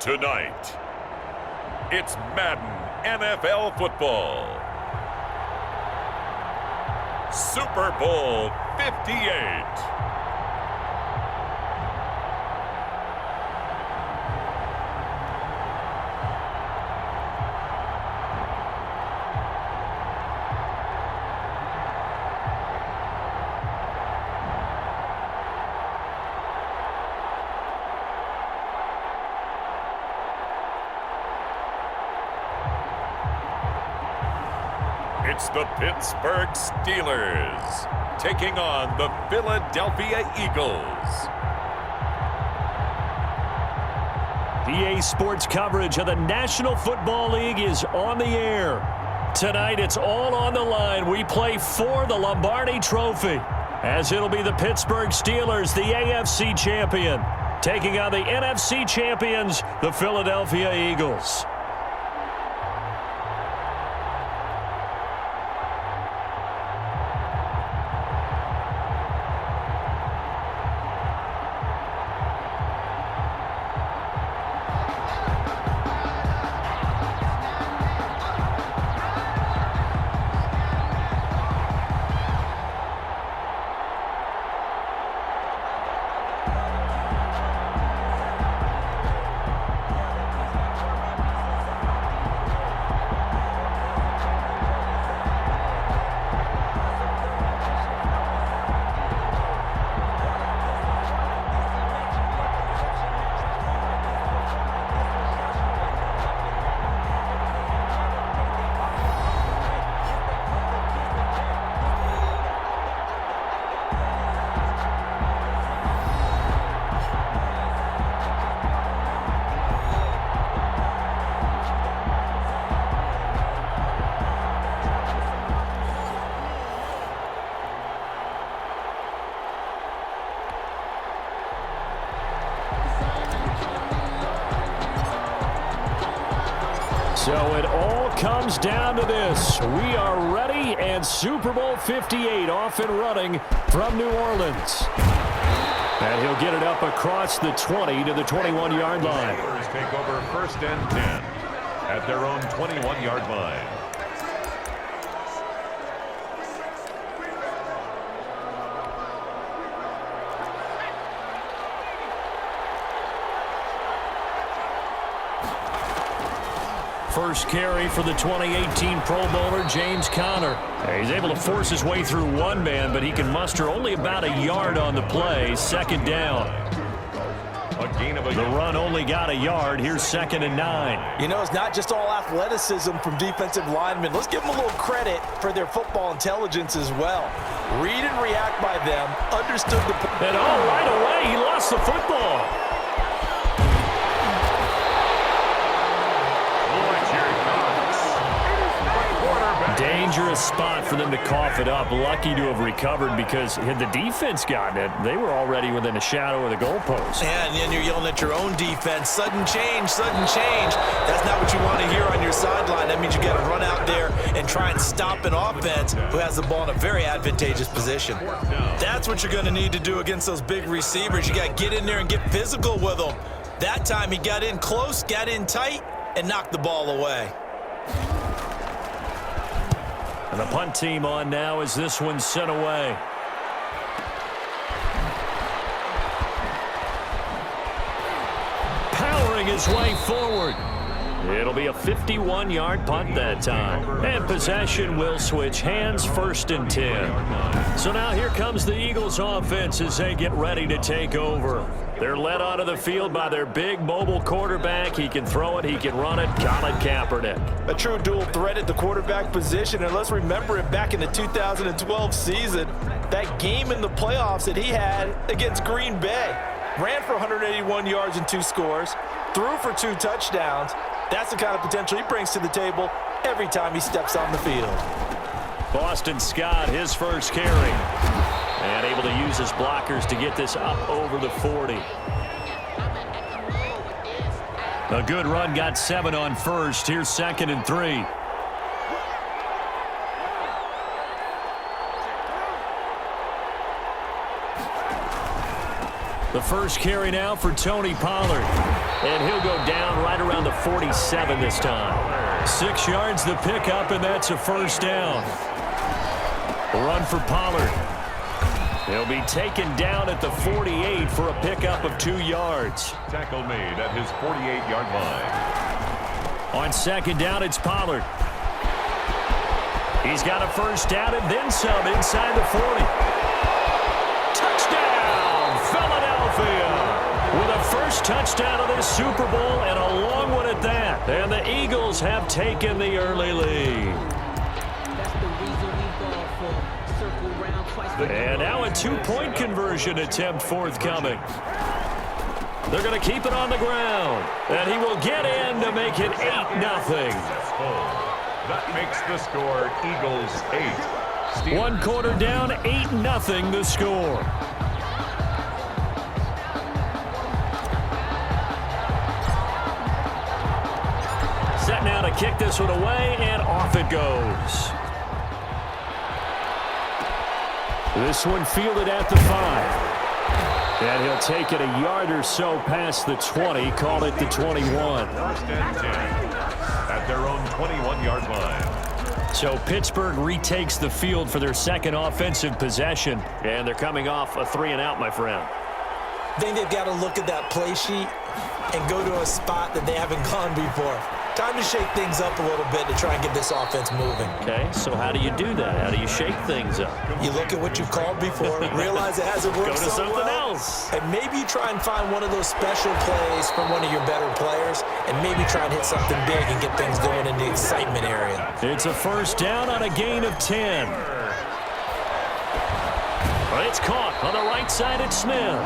Tonight, it's Madden NFL football. Super Bowl 58. It's the Pittsburgh Steelers taking on the Philadelphia Eagles. EA Sports coverage of the National Football League is on the air. Tonight, it's all on the line. We play for the Lombardi Trophy, as it'll be the Pittsburgh Steelers, the AFC champion, taking on the NFC champions, the Philadelphia Eagles. So it all comes down to this. We are ready, and Super Bowl 58 off and running from New Orleans. And he'll get it up across the 20 to the 21-yard line. Steelers take over 1st and 10 at their own 21-yard line. First carry for the 2018 Pro Bowler, James Conner. He's able to force his way through one man, but he can muster only about a yard on the play. Second down. The run only got a yard. Here's 2nd and 9. You know, it's not just all athleticism from defensive linemen. Let's give them a little credit for their football intelligence as well. Read and react by them. Understood the... And right away, he lost the football. Dangerous spot for them to cough it up. Lucky to have recovered, because had the defense gotten it, they were already within a shadow of the goalpost. Yeah, and then you're yelling at your own defense. Sudden change, sudden change. That's not what you want to hear on your sideline. That means you got to run out there and try and stop an offense who has the ball in a very advantageous position. That's what you're going to need to do against those big receivers. You got to get in there and get physical with them. That time he got in close, got in tight, and knocked the ball away. And the punt team on now as this one's sent away. Powering his way forward. It'll be a 51-yard punt that time. And possession will switch hands, 1st and 10. So now here comes the Eagles offense as they get ready to take over. They're led onto the field by their big mobile quarterback. He can throw it, he can run it. Colin Kaepernick. A true dual threat at the quarterback position. And let's remember it back in the 2012 season. That game in the playoffs that he had against Green Bay. Ran for 181 yards and 2 scores. Threw for 2 touchdowns. That's the kind of potential he brings to the table every time he steps on the field. Boston Scott, his first carry. And able to use his blockers to get this up over the 40. A good run, got 7 on first. Here's 2nd and 3. The first carry now for Tony Pollard. And he'll go down the 47 this time. 6 yards the pickup, and that's a first down. Run for Pollard. He'll be taken down at the 48 for a pickup of 2 yards. Tackle made at his 48-yard line. On second down, it's Pollard. He's got a first down and then some inside the 40. Touchdown, Philadelphia! With a first touchdown of this Super Bowl and a long one at that. And the Eagles have taken the early lead. And now a two-point conversion attempt forthcoming. They're going to keep it on the ground. And he will get in to make it 8-0. That makes the score Eagles 8. Steelers. 1 quarter down, 8-0 the score. Set now to kick this one away, and off it goes. This one fielded at the 5. And he'll take it a yard or so past the 20, call it the 21. First and 10 at their own 21-yard line. So Pittsburgh retakes the field for their second offensive possession, and they're coming off a 3-and-out, my friend. I think they've got to look at that play sheet and go to a spot that they haven't gone before. Time to shake things up a little bit to try and get this offense moving. Okay, so how do you do that? How do you shake things up? You look at what you've called before, realize it hasn't worked Go to so something well, else. and maybe try and find one of those special plays from one of your better players, and maybe try and hit something big and get things going in the excitement area. It's a first down on a gain of 10. But it's caught on the right side at Smith.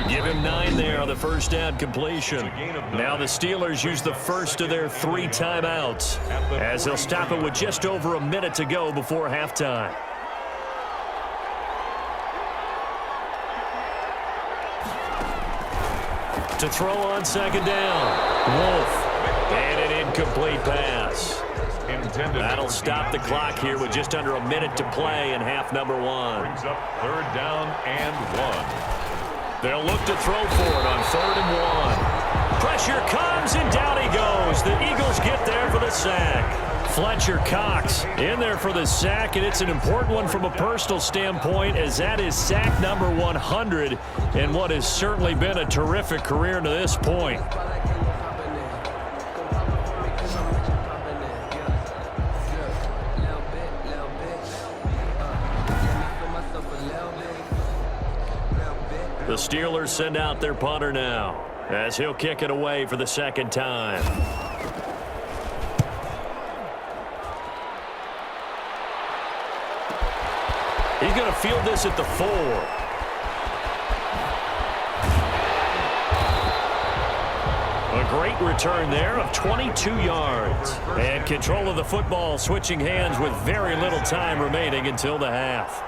Give him 9 there on the first down completion. Now the Steelers use the first of their 3 timeouts as they'll stop it with just over a minute to go before halftime. To throw on second down. Wolf. And an incomplete pass. That'll stop the clock here with just under a minute to play in half number 1. Brings up 3rd down and 1. They'll look to throw for it on 3rd and 1. Pressure comes, and down he goes. The Eagles get there for the sack. Fletcher Cox in there for the sack, and it's an important one from a personal standpoint, as that is sack number 100 in what has certainly been a terrific career to this point. The Steelers send out their punter now as he'll kick it away for the second time. He's going to field this at the 4. A great return there of 22 yards. And control of the football switching hands with very little time remaining until the half.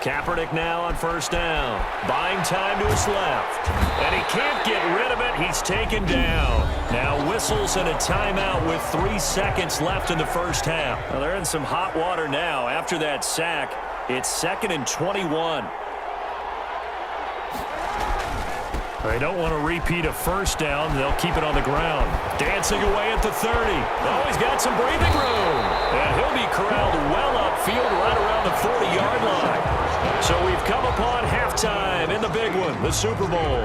Kaepernick now on first down. Buying time to his left. And he can't get rid of it. He's taken down. Now whistles and a timeout with 3 seconds left in the first half. Well, they're in some hot water now after that sack. It's 2nd and 21. They don't want to repeat a first down. They'll keep it on the ground. Dancing away at the 30. Oh, he's got some breathing room. And he'll be corralled well upfield right around the 40-yard line. So we've come upon halftime in the big one, the Super Bowl.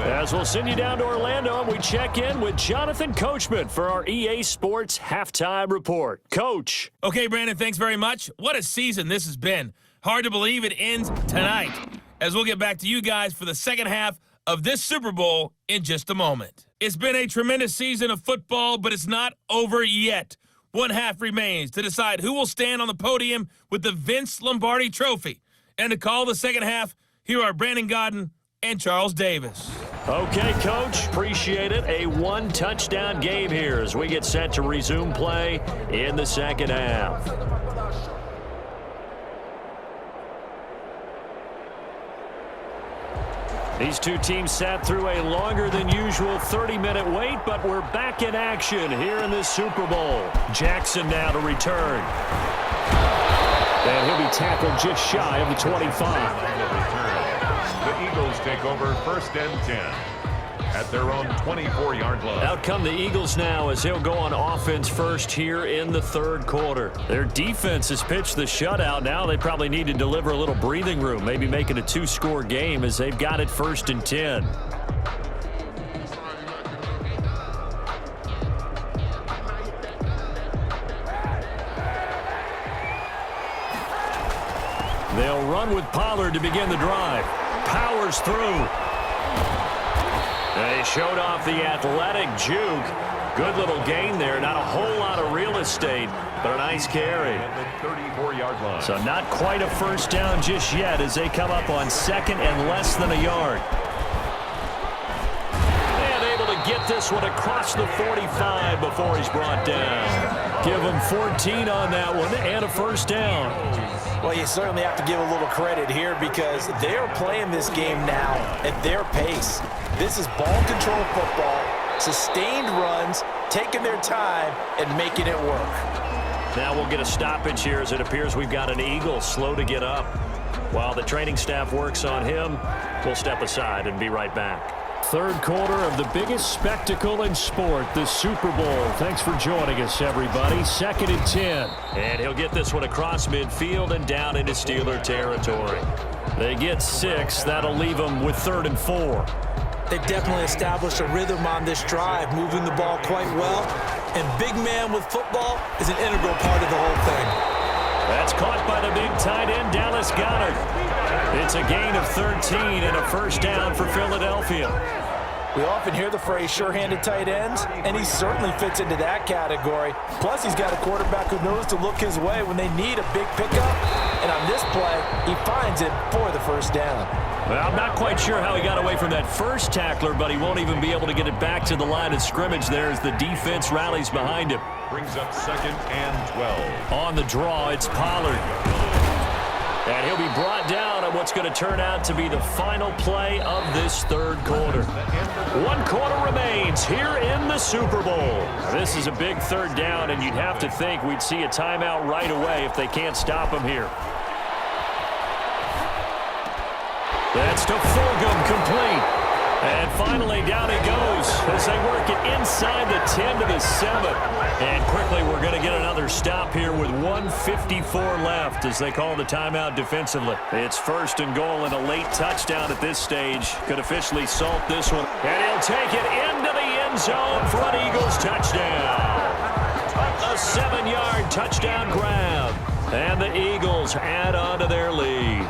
As we'll send you down to Orlando, and we check in with Jonathan Coachman for our EA Sports Halftime Report. Coach. Okay, Brandon, thanks very much. What a season this has been. Hard to believe it ends tonight, as we'll get back to you guys for the second half of this Super Bowl in just a moment. It's been a tremendous season of football, but it's not over yet. One half remains to decide who will stand on the podium with the Vince Lombardi Trophy. And to call the second half, here are Brandon Godden and Charles Davis. Okay, Coach. Appreciate it. A 1-touchdown game here as we get set to resume play in the second half. These two teams sat through a longer than usual 30-minute wait, but we're back in action here in this Super Bowl. Jackson now to return. And he'll be tackled just shy of the 25. The Eagles Eagles take over 1st and 10 at their own 24-yard line. Out come the Eagles now as they'll go on offense first here in the third quarter. Their defense has pitched the shutout. Now they probably need to deliver a little breathing room, maybe make it a 2-score game as they've got it 1st and 10. They'll run with Pollard to begin the drive. Powers through. They showed off the athletic juke. Good little gain there. Not a whole lot of real estate, but a nice carry. At the 34-yard line. So not quite a first down just yet as they come up on 2nd and less than a yard. And able to get this one across the 45 before he's brought down. Give him 14 on that one and a first down. Well, you certainly have to give a little credit here because they're playing this game now at their pace. This is ball control football, sustained runs, taking their time, and making it work. Now we'll get a stoppage here as it appears we've got an Eagle slow to get up. While the training staff works on him, we'll step aside and be right back. Third quarter of the biggest spectacle in sport, the Super Bowl. Thanks for joining us, everybody. 2nd and 10. And he'll get this one across midfield and down into Steeler territory. They get 6. That'll leave them with 3rd and 4. They've definitely established a rhythm on this drive, moving the ball quite well. And big man with football is an integral part of the whole thing. That's caught by the big tight end, Dallas Goedert. It's a gain of 13 and a first down for Philadelphia. We often hear the phrase sure-handed tight ends, and he certainly fits into that category. Plus, he's got a quarterback who knows to look his way when they need a big pickup. And on this play, he finds it for the first down. Well, I'm not quite sure how he got away from that first tackler, but he won't even be able to get it back to the line of scrimmage there as the defense rallies behind him. Brings up 2nd and 12. On the draw, it's Pollard. And he'll be brought down on what's going to turn out to be the final play of this third quarter. 1 quarter remains here in the Super Bowl. This is a big third down, and you'd have to think we'd see a timeout right away if they can't stop him here. That's to Fulgham, complete. And finally, down he goes as they work it inside the 10 to the 7. And quickly, we're going to get another stop here with 1:54 left as they call the timeout defensively. It's 1st and goal and a late touchdown at this stage. Could officially salt this one. And he'll take it into the end zone for an Eagles touchdown. A 7-yard touchdown grab. And the Eagles add on to their lead.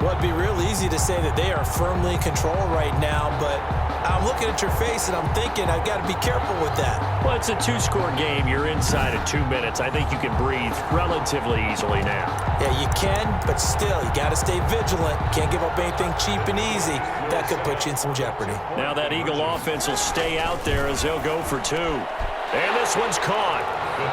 Well, it'd be real easy to say that they are firmly in control right now, but I'm looking at your face and I'm thinking I've got to be careful with that. Well, it's a 2-score game. You're inside of 2 minutes. I think you can breathe relatively easily now. Yeah, you can, but still, you got to stay vigilant. Can't give up anything cheap and easy. That could put you in some jeopardy. Now that Eagle offense will stay out there as they'll go for 2. And this one's caught.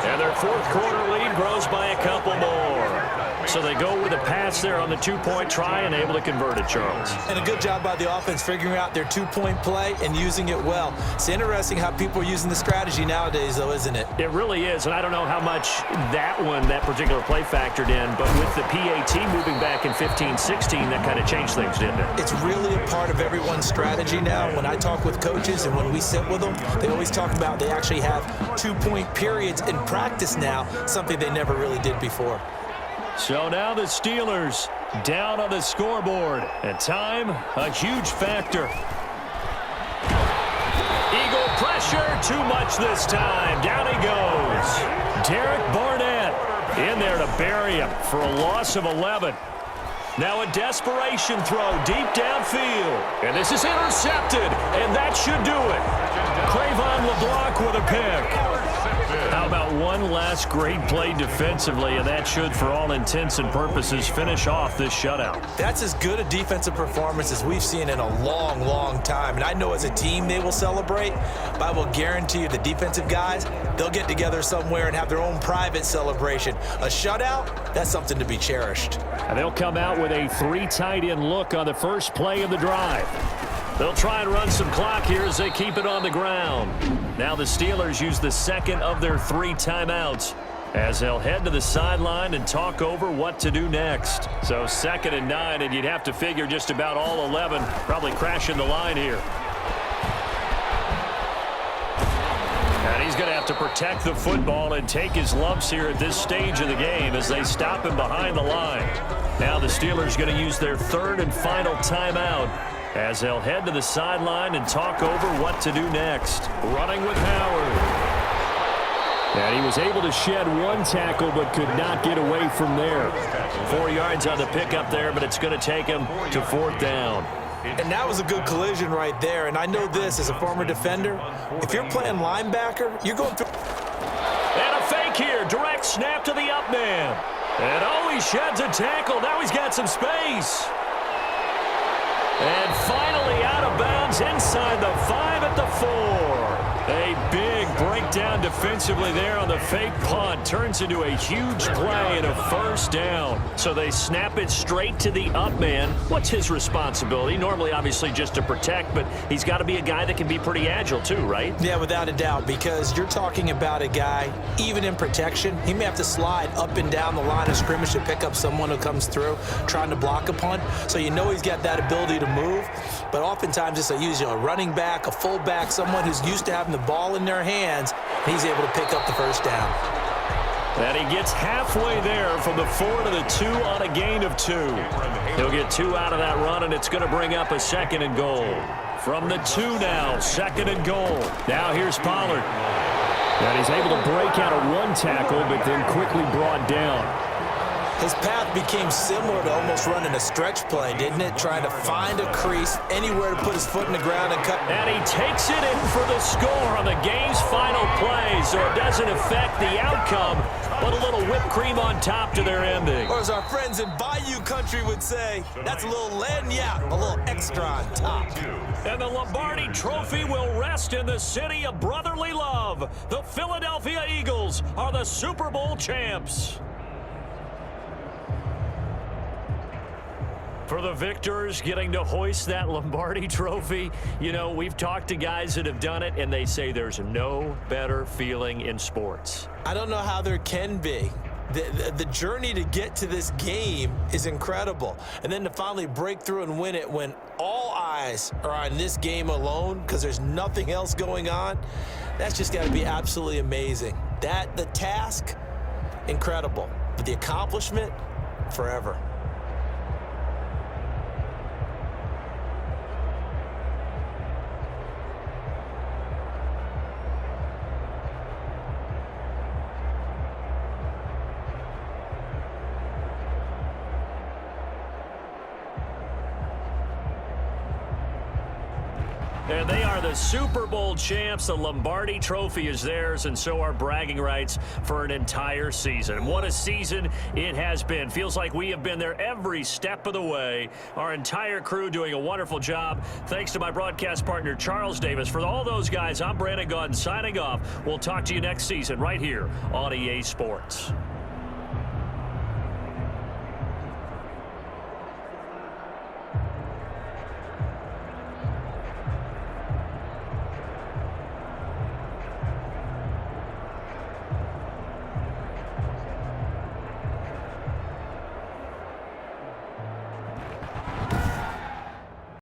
And their fourth quarter lead grows by a couple more. So they go with a pass there on the 2-point try and able to convert it, Charles. And a good job by the offense figuring out their 2-point play and using it well. It's interesting how people are using the strategy nowadays, though, isn't it? It really is, and I don't know how much that particular play factored in, but with the PAT moving back in 15-16, that kind of changed things, didn't it? It's really a part of everyone's strategy now. When I talk with coaches and when we sit with them, they always talk about they actually have 2-point periods in practice now, something they never really did before. So now the Steelers down on the scoreboard. And time, a huge factor. Eagle pressure, too much this time. Down he goes. Derek Barnett in there to bury him for a loss of 11. Now a desperation throw deep downfield. And this is intercepted, and that should do it. Cravon LeBlanc with a pick. How about one last great play defensively, and that should, for all intents and purposes, finish off this shutout. That's as good a defensive performance as we've seen in a long, long time. And I know as a team they will celebrate, but I will guarantee you the defensive guys, they'll get together somewhere and have their own private celebration. A shutout, that's something to be cherished. And they'll come out with a 3 tight end look on the first play of the drive. They'll try and run some clock here as they keep it on the ground. Now the Steelers use the second of their 3 timeouts. as they'll head to the sideline and talk over what to do next. So 2nd and 9, and you'd have to figure just about all 11 probably crashing the line here. And he's going to have to protect the football and take his lumps here at this stage of the game as they stop him behind the line. Now the Steelers going to use their 3rd and final timeout as they'll head to the sideline and talk over what to do next. Running with Howard. And he was able to shed 1 tackle but could not get away from there. 4 yards on the pickup there, but it's going to take him to 4th down. And that was a good collision right there. And I know this as a former defender. If you're playing linebacker, you're going through. And a fake here. Direct snap to the up man. And oh, he sheds a tackle. Now he's got some space. And finally out of bounds inside the 5 at the 4. A big breakdown defensively there on the fake punt. Turns into a huge play and a 1st down. So they snap it straight to the up man. What's his responsibility? Normally, obviously, just to protect, but he's got to be a guy that can be pretty agile too, right? Yeah, without a doubt, because you're talking about a guy, even in protection, he may have to slide up and down the line of scrimmage to pick up someone who comes through trying to block a punt. So you know he's got that ability to move, but oftentimes it's usually a running back, a fullback, someone who's used to having the ball in their hands, and he's able to pick up the 1st down. And he gets halfway there from the 4 to the 2 on a gain of 2. He'll get 2 out of that run, and it's going to bring up a 2nd and goal. From the 2 now, 2nd and goal. Now here's Pollard. And he's able to break out of 1 tackle, but then quickly brought down. His path became similar to almost running a stretch play, didn't it? Trying to find a crease, anywhere to put his foot in the ground and cut. And he takes it in for the score on the game's final play, so it doesn't affect the outcome, but a little whipped cream on top to their ending. Or as our friends in Bayou Country would say, that's a little lagniappe, a little extra on top. And the Lombardi Trophy will rest in the city of brotherly love. The Philadelphia Eagles are the Super Bowl champs. For the victors getting to hoist that Lombardi Trophy, you know, we've talked to guys that have done it, and they say there's no better feeling in sports. I don't know how there can be. The journey to get to this game is incredible. And then to finally break through and win it when all eyes are on this game alone because there's nothing else going on, that's just got to be absolutely amazing. The task, incredible. But the accomplishment, forever. And they are the Super Bowl champs. The Lombardi Trophy is theirs, and so are bragging rights for an entire season. And what a season it has been. Feels like we have been there every step of the way. Our entire crew doing a wonderful job. Thanks to my broadcast partner, Charles Davis. For all those guys, I'm Brandon Gaudin signing off. We'll talk to you next season right here on EA Sports.